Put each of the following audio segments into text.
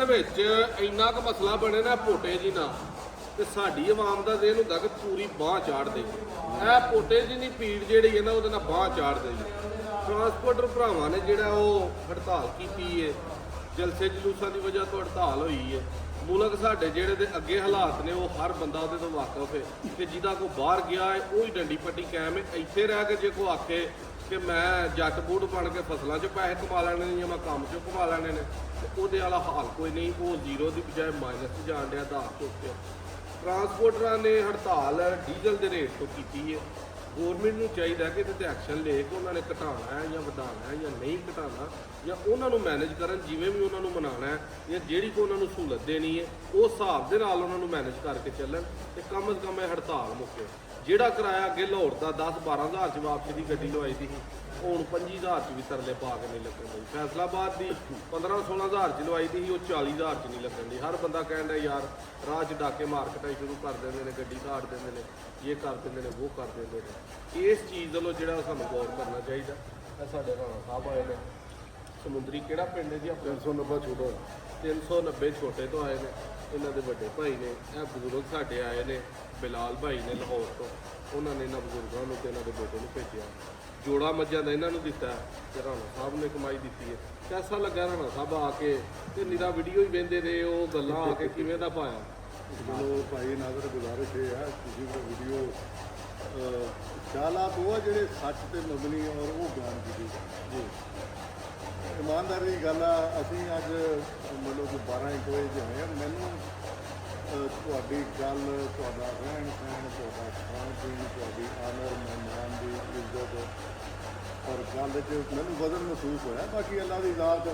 ਦੇ ਵਿੱਚ ਇੰਨਾ ਕੁ ਮਸਲਾ ਬਣੇ ਨਾ ਪੋਟੇ ਜੀ ਨਾਲ ਤੇ ਸਾਡੀ ਆਵਾਮ ਦਾ ਦਿਨ ਹੁੰਦਾ ਕਿ ਪੂਰੀ ਬਾਂਹ ਚਾੜ ਦੇ। ਇਹ ਪੋਟੇ ਜੀ ਦੀ ਭੀੜ ਜਿਹੜੀ ਹੈ ਨਾ ਉਹਦੇ ਨਾਲ ਬਾਂਹ ਚਾੜ ਦੇ ਜੀ। ਟਰਾਂਸਪੋਰਟਰ ਭਰਾਵਾਂ ਨੇ ਜਿਹੜਾ ਉਹ ਹੜਤਾਲ ਕੀਤੀ ਹੈ, ਜਲਸੇ ਜਲੂਸਾਂ ਦੀ ਵਜ੍ਹਾ ਤੋਂ ਹੜਤਾਲ ਹੋਈ ਹੈ। ਮੁਲਕ ਸਾਡੇ ਜਿਹੜੇ ਦੇ ਅੱਗੇ ਹਾਲਾਤ ਨੇ ਉਹ ਹਰ ਬੰਦਾ ਉਹਦੇ ਤੋਂ ਵਾਕਿਫ ਹੈ ਕਿ ਜਿਹਦਾ ਕੋਈ ਬਾਹਰ ਗਿਆ ਹੈ ਉਹ ਹੀ ਡੰਡੀ ਪੱਟੀ ਕਾਇਮ ਹੈ। ਇੱਥੇ ਰਹਿ ਕੇ ਜੇ ਕੋਈ ਆਖੇ ਕਿ ਮੈਂ ਜੱਟ ਬੂਟ ਬਣ ਕੇ ਫਸਲਾਂ 'ਚ ਪੈਸੇ ਕਮਾ ਲੈਣੇ ਨੇ ਜਾਂ ਮੈਂ ਕੰਮ 'ਚੋਂ ਕਮਾ ਲੈਣੇ ਨੇ ਤੇ ਉਹਦੇ ਵਾਲਾ ਹਾਲ ਕੋਈ ਨਹੀਂ। ਉਹ ਜ਼ੀਰੋ ਦੀ ਬਜਾਏ ਮਾਈਨਸ 'ਚ ਜਾਣ ਡਿਆ ਆਧਾਰ ਦੇ ਉੱਤੇ। ਟਰਾਂਸਪੋਰਟਰਾਂ ਨੇ ਹੜਤਾਲ ਡੀਜ਼ਲ ਦੇ ਰੇਟ ਤੋਂ ਕੀਤੀ ਹੈ। ਗੌਰਮੈਂਟ ਨੂੰ ਚਾਹੀਦਾ ਕਿ ਇਹਦੇ 'ਤੇ ਐਕਸ਼ਨ ਲੈ ਕੇ ਉਹਨਾਂ ਨੇ ਘਟਾਉਣਾ ਹੈ ਜਾਂ ਵਧਾਉਣਾ ਹੈ ਜਾਂ ਨਹੀਂ ਘਟਾਉਣਾ, ਜਾਂ ਉਹਨਾਂ ਨੂੰ ਮੈਨੇਜ ਕਰਨ ਜਿਵੇਂ ਵੀ ਉਹਨਾਂ ਨੂੰ ਮਨਾਉਣਾ ਹੈ ਜਾਂ ਜਿਹੜੀ ਕੋ ਉਹਨਾਂ ਨੂੰ ਸਹੂਲਤ ਦੇਣੀ ਹੈ ਉਸ ਹਿਸਾਬ ਦੇ ਨਾਲ ਉਹਨਾਂ ਨੂੰ ਮੈਨੇਜ ਕਰਕੇ ਚੱਲਣ ਤੇ ਕਮ ਅਜ਼ ਕਮ ਇਹ ਹੜਤਾਲ ਮੁੱਕੇ। ਜਿਹੜਾ ਕਿਰਾਇਆ ਅੱਗੇ ਲਾਹੌਰ ਦਾ 10-12 ਹਜ਼ਾਰ 'ਚ ਵਾਪਸੀ ਦੀ ਗੱਡੀ ਲਵਾਈ ਦੀ ਸੀ, ਹੁਣ 25,000 'ਚ ਵੀ ਤਰਲੇ ਪਾ ਕੇ ਨਹੀਂ ਲੱਗਣ ਦੀ। ਫੈਸਲਾਬਾਦ ਦੀ 15-16 ਹਜ਼ਾਰ 'ਚ ਲਵਾਈ ਦੀ ਸੀ, ਉਹ 40,000 'ਚ ਨਹੀਂ ਲੱਗਣ ਦੀ। ਹਰ ਬੰਦਾ ਕਹਿਣ ਡਿਆ ਯਾਰ ਰਾਹ 'ਚ ਡਾਕੇ ਮਾਰ ਕਟਾਈ ਸ਼ੁਰੂ ਕਰ ਦਿੰਦੇ ਨੇ, ਗੱਡੀ ਘਾਟ ਦਿੰਦੇ ਨੇ, ਇਹ ਕਰ ਦਿੰਦੇ ਨੇ, ਉਹ ਕਰ ਦਿੰਦੇ ਨੇ। ਇਸ ਚੀਜ਼ ਵੱਲੋਂ ਜਿਹੜਾ ਸਾਨੂੰ ਗੌਰ ਕਰਨਾ ਚਾਹੀਦਾ। ਇਹ ਸਾਡੇ ਰਾਣਾ ਸਾਹਿਬ ਆਏ ਨੇ, ਸਮੁੰਦਰੀ ਕਿਹੜਾ ਪਿੰਡ ਹੈ ਜੀ ਆਪਣਾ? 390 ਛੋਟਾ 390 ਛੋਟੇ ਤੋਂ ਆਏ ਨੇ। ਇਹਨਾਂ ਦੇ ਵੱਡੇ ਭਾਈ ਨੇ, ਇਹ ਬਜ਼ੁਰਗ ਸਾਡੇ ਆਏ ਨੇ, ਬਿਲਾਲ ਭਾਈ ਨੇ ਲਾਹੌਰ ਤੋਂ। ਉਹਨਾਂ ਨੇ ਇਹਨਾਂ ਬਜ਼ੁਰਗਾਂ ਨੂੰ ਤੇ ਇਹਨਾਂ ਦੇ ਬੇਟੇ ਨੂੰ ਭੇਜਿਆ। ਜੋੜਾ ਮੱਝਾਂ ਦਾ ਇਹਨਾਂ ਨੂੰ ਦਿੱਤਾ ਤੇ ਰਾਣਾ ਸਾਹਿਬ ਨੇ ਕਮਾਈ ਦਿੱਤੀ ਹੈ। ਕੈਸਾ ਲੱਗਾ ਰਾਣਾ ਸਾਹਿਬ ਆ ਕੇ ਤੇ ਨਿਰਾ ਵੀਡੀਓ ਹੀ ਵੇਂਦੇ ਰਹੇ, ਉਹ ਗੱਲਾਂ ਆ ਕੇ ਕਿਵੇਂ ਦਾ ਪਾਇਆ? ਚਲੋ ਭਾਈ ਨਾਜ਼ਰ ਗੁਜ਼ਾਰਿਸ਼ ਇਹ ਹੈ ਤੁਸੀਂ ਉਹ ਵੀਡੀਓ ਖਿਆਲਾਤ ਉਹ ਜਿਹੜੇ ਸੱਚ ਤੇ ਮਬਨੀ ਔਰ ਉਹ ਬਿਆਨ ਕੀਤੀ ਜੀ। ਇਮਾਨਦਾਰੀ ਦੀ ਗੱਲ ਆ। ਅਸੀਂ ਅੱਜ ਮਤਲਬ ਕਿ 12-1 ਵਜੇ ਜੇ ਹੋਏ ਮੈਨੂੰ ਤੁਹਾਡੀ ਗੱਲ, ਤੁਹਾਡਾ ਰਹਿਣ ਸਹਿਣ, ਤੁਹਾਡਾ ਖਾਣ ਪੀਣ, ਤੁਹਾਡੀ ਆਨਰ ਮਹਿਮਾਨ ਦੀ ਇੱਜ਼ਤ ਔਰ ਗੱਲ 'ਚ ਮੈਨੂੰ ਵਜ਼ਨ ਮਹਿਸੂਸ ਹੋਇਆ। ਬਾਕੀ ਅੱਲਾ ਦੀ ਜ਼ਾਤ,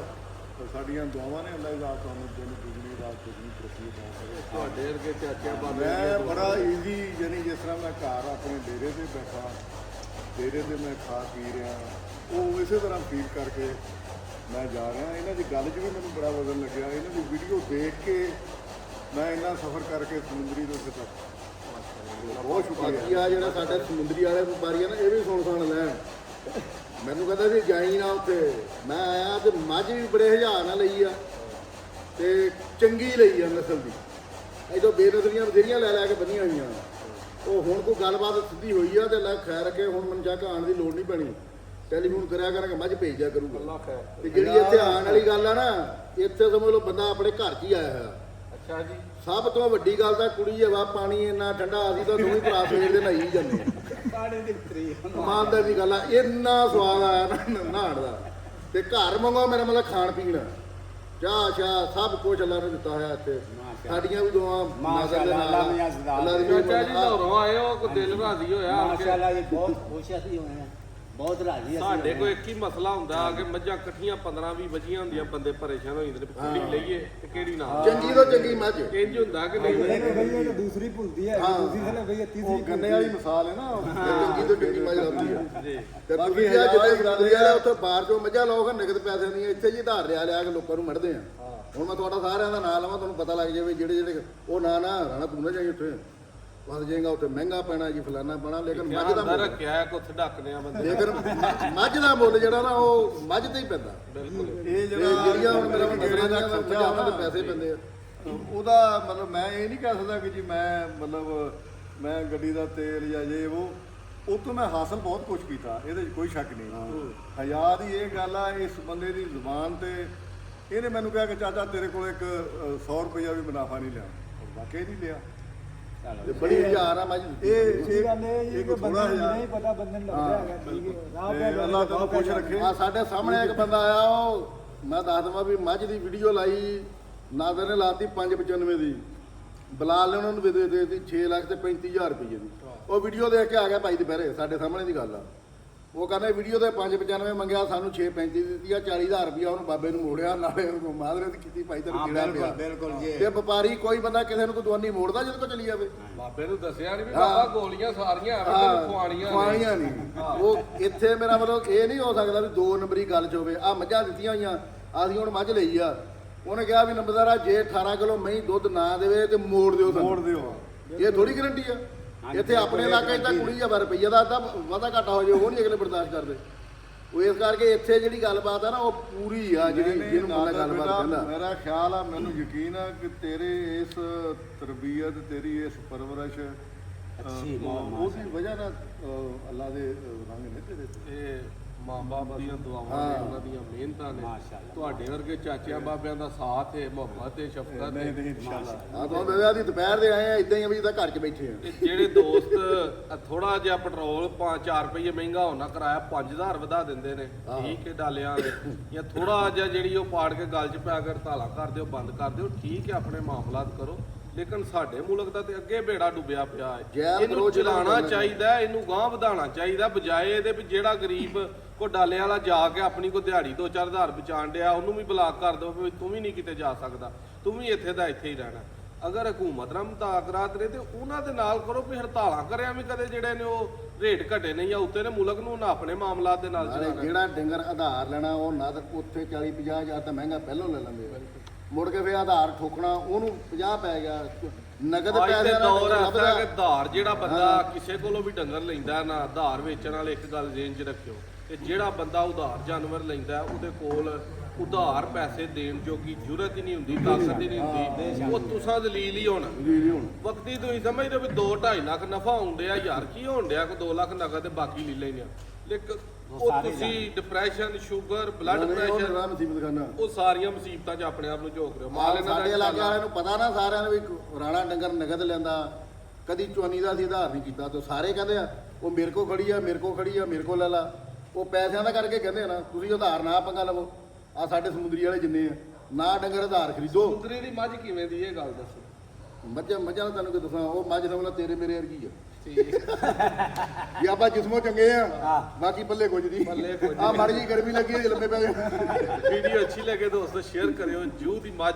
ਸਾਡੀਆਂ ਦੁਆਵਾਂ ਨੇ, ਅੱਲਾ ਦੀ ਜ਼ਾਤ ਤੁਹਾਨੂੰ ਦਿਨ ਦੁਗਣੀ ਰਾਤ ਦੁਗਣੀ ਤਰੱਕੀ ਦੇ। ਤੁਹਾਡੇ ਵਰਗੇ ਚਾਚਿਆਂ ਬਾਬੇ ਮੈਂ ਬੜਾ ਈਜ਼ੀ, ਯਾਨੀ ਜਿਸ ਤਰ੍ਹਾਂ ਮੈਂ ਘਰ ਆਪਣੇ ਡੇਰੇ 'ਤੇ ਬੈਠਾ, ਡੇਰੇ 'ਤੇ ਮੈਂ ਖਾ ਪੀ ਰਿਹਾ, ਉਹ ਇਸੇ ਤਰ੍ਹਾਂ ਫੀਲ ਕਰਕੇ ਮੈਂ ਜਾ ਰਿਹਾ। ਇਹਨਾਂ ਦੀ ਗੱਲ 'ਚ ਵੀ ਮੈਨੂੰ ਬੜਾ ਵਜ਼ਨ ਲੱਗਿਆ। ਇਹਨਾਂ ਦੀ ਵੀਡੀਓ ਦੇਖ ਕੇ ਮੈਂ ਇੰਨਾ ਸਫ਼ਰ ਕਰਕੇ ਸਮੁੰਦਰੀ ਤੋਂ ਇੱਥੇ ਤੱਕ ਬਹੁਤ ਸ਼ੁਕਰੀਆ। ਜਿਹੜਾ ਸਾਡੇ ਸਮੁੰਦਰੀ ਵਾਲੇ ਵਪਾਰੀ ਆ ਨਾ, ਇਹ ਵੀ ਸੁਣ ਲੈਣ। ਮੈਨੂੰ ਕਹਿੰਦਾ ਵੀ ਜਾਈ ਨਾ ਉੱਥੇ। ਮੈਂ ਆਇਆ ਤੇ ਮੱਝ ਵੀ ਬੜੇ ਹਜ਼ਾਰ ਨਾਲ ਲਈ ਆ ਤੇ ਚੰਗੀ ਲਈ ਆ ਨਸਲ ਦੀ। ਇੱਥੋਂ ਬੇਨਸਲੀਆਂ ਬਥੇਰੀਆਂ ਲੈ ਕੇ ਬੰਨੀਆਂ ਹੋਈਆਂ। ਉਹ ਹੁਣ ਕੋਈ ਗੱਲਬਾਤ ਸਿੱਧੀ ਹੋਈ ਆ ਤੇ ਲੈ ਖੈਰ ਰੱਖੇ, ਹੁਣ ਮੈਨੂੰ ਜਾ ਕੇ ਆਉਣ ਦੀ ਲੋੜ ਨਹੀਂ ਪੈਣੀ। ਟੈਲੀਫੋਨ ਕਰਿਆ ਕਰਾਂਗੇ, ਮੱਝ ਭੇਜ ਦਿਆ ਕਰੂਗਾ। ਤੇ ਜਿਹੜੀ ਇੱਥੇ ਆਉਣ ਵਾਲੀ ਗੱਲ ਆ ਨਾ, ਇੱਥੇ ਸਮਝ ਲਓ ਬੰਦਾ ਆਪਣੇ ਘਰ 'ਚ ਹੀ ਆਇਆ ਹੋਇਆ। ਅੱਛਾ ਜੀ। ਸਭ ਤੋਂ ਵੱਡੀ ਗੱਲ ਤਾਂ ਕੁੜੀ ਹਵਾ ਪਾਣੀ ਇੰਨਾ ਠੰਡਾ, ਅਸੀਂ ਤਾਂ ਦੋਵੇਂ ਭਰਾ ਸਵੇਰ ਦੇ ਨਹਾਈ ਜਾਂਦੇ ਇਮਾਨਦਾਰ ਦੀ ਗੱਲ ਆ। ਇੰਨਾ ਸਵਾਦ ਆਇਆ ਨਾ ਨਹਾਉਣ ਦਾ। ਤੇ ਘਰ ਮੰਗੋ ਮੇਰਾ ਮਤਲਬ ਖਾਣ ਪੀਣ, ਚਾਹ ਸ਼ਾਹ ਸਭ ਕੁਝ ਅੱਲਾ ਨੇ ਦਿੱਤਾ ਹੋਇਆ ਇੱਥੇ। ਸਾਡੀਆਂ ਵੀ ਦੁਆ ਅੱਲਾ ਦੀ ਚਾਚਾ ਜੀ ਲਾਹੌਰੋਂ ਆਏ ਹੋ, ਕੋਈ ਦਿਲ ਰਾਜ਼ੀ ਹੋਇਆ? ਮਾਸ਼ਾਅੱਲਾ ਜੀ, ਬਹੁਤ ਖੁਸ਼ ਅਸੀਂ ਹੋਏ ਹਾਂ, ਬਹੁਤ ਰਾਜ਼ੀ। ਸਾਡੇ ਕੋਲ ਇੱਕ ਹੀ ਮਸਲਾ ਹੁੰਦਾ ਕਿ ਮੱਝਾਂ ਇਕੱਠੀਆਂ 15-20 ਵੱਜੀਆਂ ਹੁੰਦੀਆਂ, ਬੰਦੇ ਪਰੇਸ਼ਾਨ ਹੋ ਜਾਂਦੇ ਨੇ ਕਿਹੜੀ ਲਈਏ ਤੇ ਕਿਹੜੀ ਨਾ। ਚੰਗੀ ਤੋਂ ਚੰਗੀ ਮੱਝ ਇੰਜ ਹੁੰਦਾ ਕਿ ਨਹੀਂ? ਦੂਸਰੀ ਭੁੱਲਦੀ ਹੈ, ਦੂਸਰੀ ਥਲੇ ਗਈ, ਤੀਸਰੀ ਉਹ ਗੰਨੇ ਵਾਲੀ ਮਿਸਾਲ ਹੈ ਨਾ। ਚੰਗੀ ਤੋਂ ਚੰਗੀ ਮੱਝ ਲੱਭਦੀ ਆ ਜੀ। ਤੇ ਤੁਸੀਂ ਆ ਜਿੱਥੇ ਗਰਾਦਰੀ ਵਾਲੇ ਉੱਥੇ ਬਾਹਰ ਚੋਂ ਮੱਝਾਂ ਲਓਗੇ ਨਗਦ ਪੈਸੇ ਦੀਆਂ, ਇੱਥੇ ਜੀ ਧਾਰ ਲਿਆ ਕੇ ਲੋਕਾਂ ਨੂੰ ਮੜਦੇ ਆ। ਹੁਣ ਮੈਂ ਤੁਹਾਡਾ ਸਾਰਿਆਂ ਦਾ ਨਾਂ ਲਵਾਂ, ਤੁਹਾਨੂੰ ਪਤਾ ਲੱਗ ਜਾਵੇ ਜਿਹੜੇ ਉਹ ਨਾ ਰਾਣਾ ਤੂੰ ਨਾ ਜਾਈ ਉੱਥੇ, ਵੱਧ ਜਾਏਗਾ ਉੱਥੇ ਮਹਿੰਗਾ ਪੈਣਾ ਜੀ, ਫਲਾਨਾ ਪੈਣਾ। ਲੇਕਿਨ ਮੱਝ ਦਾ ਮੁੱਲ ਰੱਖਿਆ ਕੁੱਥ ਢੱਕਦੇ ਆ ਬੰਦੇ। ਲੇਕਿਨ ਮੱਝ ਦਾ ਮੁੱਲ ਜਿਹੜਾ ਨਾ ਉਹ ਮੱਝ ਤੇ ਹੀ ਪੈਂਦਾ। ਬਿਲਕੁਲ। ਇਹ ਜਿਹੜੀਆਂ ਹੁਣ ਮੇਰਾ ਨਸਲਾਂ ਦੀਆਂ ਮੱਝਾਂ ਉਹਨਾਂ ਦੇ ਪੈਸੇ ਪੈਂਦੇ ਆ। ਉਹਦਾ ਮਤਲਬ ਮੈਂ ਇਹ ਨਹੀਂ ਕਹਿ ਸਕਦਾ ਕਿ ਜੀ ਮੈਂ ਮਤਲਬ ਮੈਂ ਗੱਡੀ ਦਾ ਤੇਲ ਜਾਂ ਜੇ ਉਹ ਤੋਂ ਮੈਂ ਹਾਸਲ ਬਹੁਤ ਕੁਝ ਕੀਤਾ, ਇਹਦੇ 'ਚ ਕੋਈ ਸ਼ੱਕ ਨਹੀਂ। ਹਯਾ ਦੀ ਇਹ ਗੱਲ ਆ, ਇਸ ਬੰਦੇ ਦੀ ਜ਼ੁਬਾਨ ਤੇ ਇਹਨੇ ਮੈਨੂੰ ਕਿਹਾ ਕਿ ਚਾਚਾ ਤੇਰੇ ਕੋਲ ਇੱਕ 100 ਰੁਪਇਆ ਵੀ ਮੁਨਾਫਾ ਨਹੀਂ ਲਿਆ। ਵਾਕਈ ਨਹੀਂ ਲਿਆ। ਬੜੀ ਹਜ਼ਾਰ ਆ ਮੱਝ। ਇਹ ਗੱਲ ਇਹ ਇੱਕ ਥੋੜਾ ਹਜ਼ਾਰ ਨਹੀਂ ਪਤਾ ਬੰਦੇ ਨੂੰ ਲੱਗਦਾ ਹੈਗਾ। ਠੀਕ ਹੈ, ਅੱਲਾਹ ਤੁਹਾਨੂੰ ਖੁਸ਼ ਰੱਖੇ। ਆ ਸਾਡੇ ਸਾਹਮਣੇ ਇੱਕ ਬੰਦਾ ਆਇਆ, ਉਹ ਮੈਂ ਦੱਸ ਦਵਾਂ ਵੀ ਮੱਝ ਦੀ ਵੀਡੀਓ ਲਾਈ, ਨਾਦਰ ਨੇ ਲਾਤੀ 595 ਦੀ, ਬਲਾਲ ਨੇ ਉਹਨਾਂ ਨੂੰ ਦੇ ਦਿੱਤੀ 6 ਲੱਖ ਤੇ 35,000 ਰੁਪਏ ਦੀ। ਉਹ ਵੀਡੀਓ ਦੇਖ ਕੇ ਆ ਗਿਆ ਭਾਈ ਦੁਪਹਿਰੇ, ਸਾਡੇ ਸਾਹਮਣੇ ਦੀ ਗੱਲ ਆ। ਉਹ ਕਹਿੰਦੇ ਵੀਡੀਓ ਤੇ 595 ਮੰਗਿਆ, ਸਾਨੂੰ 635 ਦਿੱਤੀ ਆ, 40,000 ਰੁਪਇਆ ਉਹਨੂੰ ਬਾਬੇ ਨੂੰ ਮੋੜਿਆ, ਨਾਲੇ ਉਹਨੂੰ ਮਾਦਰਤ ਕੀਤੀ ਭਾਈ ਤੈਨੂੰ ਕਿਹੜਾ ਪਿਆ। ਬਿਲਕੁਲ ਜੀ। ਤੇ ਵਪਾਰੀ ਕੋਈ ਬੰਦਾ ਕਿਸੇ ਨੂੰ ਕੋਈ ਦਵਾਨੀ ਮੋੜਦਾ ਜਦੋਂ ਕੋ ਚਲੀ ਜਾਵੇ। ਬਾਬੇ ਨੂੰ ਦੱਸਿਆ ਨਹੀਂ ਵੀ ਬਾਬਾ ਗੋਲੀਆਂ ਸਾਰੀਆਂ ਖਵਾਣੀਆਂ ਨਹੀਂ। ਉਹ ਇੱਥੇ ਮੇਰਾ ਮਤਲਬ ਇਹ ਨਹੀਂ ਹੋ ਸਕਦਾ ਵੀ 2 ਨੰਬਰੀ ਗੱਲ 'ਚ ਹੋਵੇ। ਆ ਮੱਝਾਂ ਦਿੱਤੀਆਂ ਹੋਈਆਂ, ਅਸੀਂ ਹੁਣ ਮੱਝ ਲਈ ਆ, ਉਹਨੇ ਕਿਹਾ ਵੀ ਨੰਬਰਦਾਰਾ ਜੇ 18 ਕਿਲੋ ਮਹੀਂ ਦੁੱਧ ਨਾ ਦੇਵੇ ਤੇ ਮੋੜ ਦਿਓ। ਇਹ ਥੋੜੀ ਗਰੰਟੀ ਆ। ਇੱਥੇ ਆਪਣੇ ਇਲਾਕੇ 'ਚ ਤਾਂ ਕੁੜੀ ਜਾਂ ਰੁਪਈਆ ਦਾ ਅੱਧਾ ਵਾਧਾ ਘਾਟਾ ਹੋ ਜਾਏ ਉਹ ਨਹੀਂ ਅਗਲੇ ਬਰਦਾਸ਼ਤ ਕਰਦੇ। ਉਹ ਇਸ ਕਰਕੇ ਇੱਥੇ ਜਿਹੜੀ ਗੱਲਬਾਤ ਆ ਨਾ ਉਹ ਪੂਰੀ ਆ ਜਿਹੜੀ ਨਹੀਂ, ਜਿਹਨੂੰ ਬੰਦਾ ਨਾਦਰ ਗੱਲਬਾਤ ਬੇਟਾ, ਕਹਿੰਦਾ। ਮੇਰਾ ਖਿਆਲ ਆ, ਮੈਨੂੰ ਯਕੀਨ ਆ ਕਿ ਤੇਰੇ ਇਸ ਤਰਬੀਅਤ, ਤੇਰੀ ਇਸ ਪਰਵਰਿਸ਼ ਅੱਛੀ, ਉਹਦੀ ਵਜ੍ਹਾ ਨਾਲ ਅੱਲਾ ਦੇ ਰੰਗ ਨੇ ਤੇਰੇ ਤੇ। ਇਹ ਮਾਂ-ਬਾਪ ਦੀਆਂ ਦੁਆਵਾਂ ਨੇ, ਹਾਂ। ਉਹਨਾਂ ਦੀਆਂ ਮਿਹਨਤਾਂ ਨੇ, ਮਾਸ਼ਾਅੱਲਾ। ਤੁਹਾਡੇ ਵਰਗੇ ਚਾਚਿਆਂ ਬਾਬਿਆਂ ਦਾ ਸਾਥ ਹੈ, ਮੁਹੱਬਤ ਹੈ, ਸ਼ਫਕਤ ਹੈ। ਨਹੀਂ ਇਨਸ਼ਾਅੱਲਾ। ਆ ਤਾਂ ਬੇਬੇ ਦੀ ਦੁਪਹਿਰ ਦੇ ਆਏ ਆ ਇਦਾਂ ਹੀ ਆ ਵੀ ਤਾਂ ਘਰ 'ਚ ਬੈਠੇ ਆ। ਤੇ ਜਿਹੜੇ ਦੋਸਤ ਥੋੜਾ ਜਿਹਾ ਪੈਟਰੋਲ 4 ਰੁਪਏ ਮਹਿੰਗਾ ਹੋਣਾ ਕਿਰਾਇਆ 5000 ਵਧਾ ਦਿੰਦੇ ਨੇ, ਠੀਕ ਹੈ ਡਾਲਿਆਂ ਦੇ, ਜਾਂ ਥੋੜਾ ਜਿਹਾ ਜਿਹੜੀ ਉਹ ਪਾੜ ਕੇ ਗਲ 'ਚ ਪੈ ਕੇ ਹੜਤਾਲਾਂ ਕਰ ਦਿਓ, ਬੰਦ ਕਰ ਦਿਓ, ਠੀਕ ਹੈ ਆਪਣੇ ਮਾਮਲਾਤ ਕਰੋ। ਲੇਕਿਨ ਸਾਡੇ ਮੁਲਕ ਦਾ ਤੇ ਅੱਗੇ ਬੇੜਾ ਡੁੱਬਿਆ ਪਿਆ ਹੈ। ਜੈਲ ਇਹਨੂੰ ਬਰੋਚ ਚਲਾਉਣਾ ਲਾਉਣਾ ਚਾਹੀਦਾ, ਇਹਨੂੰ ਗਾਂਹ ਵਧਾਉਣਾ ਚਾਹੀਦਾ, ਬਜਾਏ ਇਹਦੇ ਵੀ ਜਿਹੜਾ ਗਰੀਬ ਕੋ ਡਾਲੇ ਵਾਲਾ ਜਾ ਕੇ ਆਪਣੀ ਕੋ ਦਿਹਾੜੀ 2-4 ਬਚਾਣ ਡਿਆ ਉਹਨੂੰ ਵੀ ਬਲਾਕ ਕਰ ਦਿਓ ਵੀ ਤੂੰ ਵੀ ਨਹੀਂ ਕਿਤੇ ਜਾ ਸਕਦਾ, ਤੂੰ ਵੀ ਇੱਥੇ ਦਾ ਇੱਥੇ ਹੀ ਰਹਿਣਾ। ਅਗਰ ਹਕੂਮਤ ਨਾਲ ਮੁਤਾਕਰਾਤ ਨੇ ਤੇ ਉਹਨਾਂ ਦੇ ਨਾਲ ਕਰੋ ਵੀ ਹੜਤਾਲਾਂ ਕਰਿਆ ਵੀ ਕਦੇ ਜਿਹੜੇ ਨੇ ਉਹ ਰੇਟ ਘਟੇ ਨਹੀਂ ਜਾਂ ਉੱਤੇ ਨੇ ਮੁਲਕ ਨੂੰ ਨਾ ਆਪਣੇ ਮਾਮਲਾਤ ਦੇ ਨਾਲ ਨਾਲੇ ਚਲਾਉਣਾ। ਜਿਹੜਾ ਡੰਗਰ ਆਧਾਰ ਲੈਣਾ ਉਹ ਨਾ ਤਾਂ ਉੱਥੇ 40-50 ਹਜ਼ਾਰ ਤਾਂ ਮਹਿੰਗਾ ਪਹਿਲਾਂ ਲੈ ਲੈਂਦੇ ਆ। ਮੁੜ ਕੇ ਫਿਰ ਆਧਾਰ ਠੋਕਣਾ ਉਹਨੂੰ 50 ਪੈ ਗਿਆ। ਨਗਦ ਅੱਜ ਪੈਸੇ ਦੇ ਨਾਲ ਦੌਰ ਡੰਗਰ ਐਸਾ ਲੱਭਦਾ। ਕਿ ਧਾਰ ਜਿਹੜਾ ਬੰਦਾ ਕਿਸੇ ਕੋਲੋਂ ਵੀ ਡੰਗਰ ਲੈਂਦਾ ਨਾ, ਧਾਰ ਵੇਚਣ ਵਾਲੇ ਇੱਕ ਗੱਲ ਜ਼ੇਨ 'ਚ ਰੱਖਿਓ ਕਿ ਜਿਹੜਾ ਬੰਦਾ ਉਧਾਰ ਜਾਨਵਰ ਲੈਂਦਾ ਉਹਦੇ ਕੋਲ ਉਧਾਰ ਪੈਸੇ ਦੇਣ ਜੋਗੀ ਜ਼ਰੂਰਤ ਹੀ ਨਹੀਂ ਹੁੰਦੀ, ਤਾਕਤ ਹੀ ਨਹੀਂ ਹੁੰਦੀ, ਉਹ ਤੁਸਾਂ ਦਲੀਲ ਹੀ ਹੋਣਾ। ਜੀ ਹੁਣ ਵਕਤੀ ਤੁਸੀਂ ਸਮਝਦੇ ਹੋ ਵੀ 2-2.5 ਲੱਖ ਨਫਾ ਹੁੰਦਿਆ ਯਾਰ, ਕੀ ਹੋਣ ਡਿਆ ਕਿ 2 ਲੱਖ ਨਗਦ ਤੇ ਬਾਕੀ ਲੈ ਲੈਣੇ ਆ। ਲੇਕਿਨ ਉਹ ਸਾਰੇ ਤੁਸੀਂ ਡਿਪਰੈਸ਼ਨ, ਸ਼ੂਗਰ, ਬਲੱਡ ਉਹ ਪ੍ਰੈਸ਼ਰ, ਮੇਰਾ ਮੁਸੀਬਤ ਖਾਨਾ। ਉਹ ਸਾਰੀਆਂ ਮੁਸੀਬਤਾਂ 'ਚ ਆਪਣੇ ਆਪ ਨੂੰ ਝੋਕ ਰਹੇ ਹੋ। ਮਾਲ ਇਹਨਾਂ ਸਾਡੇ ਦਾ ਇਲਾਕੇ ਵਾਲਿਆਂ ਨੂੰ ਪਤਾ ਨਾ ਸਾਰਿਆਂ ਨੂੰ ਵੀ ਰਾਣਾ ਡੰਗਰ ਨਗਦ ਲੈਂਦਾ, ਕਦੀ ਚਵਾਨੀ ਦਾ ਅਸੀਂ ਆਧਾਰ ਨਹੀਂ ਕੀਤਾ, ਤੇ ਸਾਰੇ ਕਹਿੰਦੇ ਆ ਉਹ ਮੇਰੇ ਕੋ ਖੜੀ ਆ, ਮੇਰੇ ਕੋ ਖੜੀ ਆ, ਮੇਰੇ ਕੋ ਲੈ ਲਾ। ਉਹ ਪੈਸਿਆਂ ਦਾ ਕਰਕੇ ਕਹਿੰਦੇ ਆ ਨਾ, ਤੁਸੀਂ ਆਧਾਰ ਨਾ ਪੰਗਾ ਲਵੋ। ਆ ਸਾਡੇ ਸਮੁੰਦਰੀ ਵਾਲੇ ਜਿੰਨੇ ਆ ਨਾ ਡੰਗਰ ਆਧਾਰ ਖਰੀਦੋ। ਸਮੁੰਦਰੀ ਦੀ ਮੱਝ ਕਿਵੇਂ ਦੀ ਇਹ ਗੱਲ ਦੱਸੋ। ਮੱਝਾਂ ਨੂੰ ਤੁਹਾਨੂੰ ਕੀ ਦੱਸਾਂ, ਉਹ ਮੱਝ ਸਮਝਣਾ ਤੇਰੇ ਮੇਰੇ ਵਰਗੀ ਆ। ਠੀਕ ਵੀ ਆਪਾਂ ਜਿਸਮੋਂ ਚੰਗੇ ਆ, ਬਾਕੀ ਪੱਲੇ ਕੁਝ ਨਹੀਂ। ਪੱਲੇ ਕੁਝ ਆ ਮਾੜੀ ਜੀ ਗਰਮੀ ਲੱਗੀ ਹੈ ਲੰਮੇ ਪੈ ਗਏ। ਵੀਡੀਓ ਅੱਛੀ ਲੱਗੇ ਦੋਸਤੋ ਸ਼ੇਅਰ ਕਰਿਓ। ਜੂ ਦੀ ਮੱਝ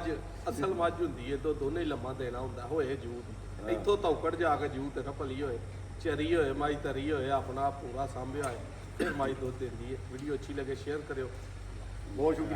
ਅਸਲ ਮੱਝ ਹੁੰਦੀ ਹੈ, ਦੋਨੇ ਹੀ ਲੰਮਾ ਦੇਣਾ ਹੁੰਦਾ ਹੋਏ ਜੂ ਦੀ। ਇੱਥੋਂ ਤੌਕੜ ਜਾ ਕੇ ਜੂ ਤੇ ਨਾ ਭਲੀ ਹੋਏ, ਚਰੀ ਹੋਏ, ਮੱਝ ਤਰੀ ਹੋਏ, ਆਪਣਾ ਪੂਰਾ ਸਾਂਭਿਆ ਹੋਏ, ਫਿਰ ਮੱਝ ਦੁੱਧ ਦਿੰਦੀ ਹੈ। ਵੀਡੀਓ ਅੱਛੀ ਲੱਗੇ ਸ਼ੇਅਰ ਕਰਿਓ। ਬਹੁਤ ਸ਼ੁਕਰੀਆ।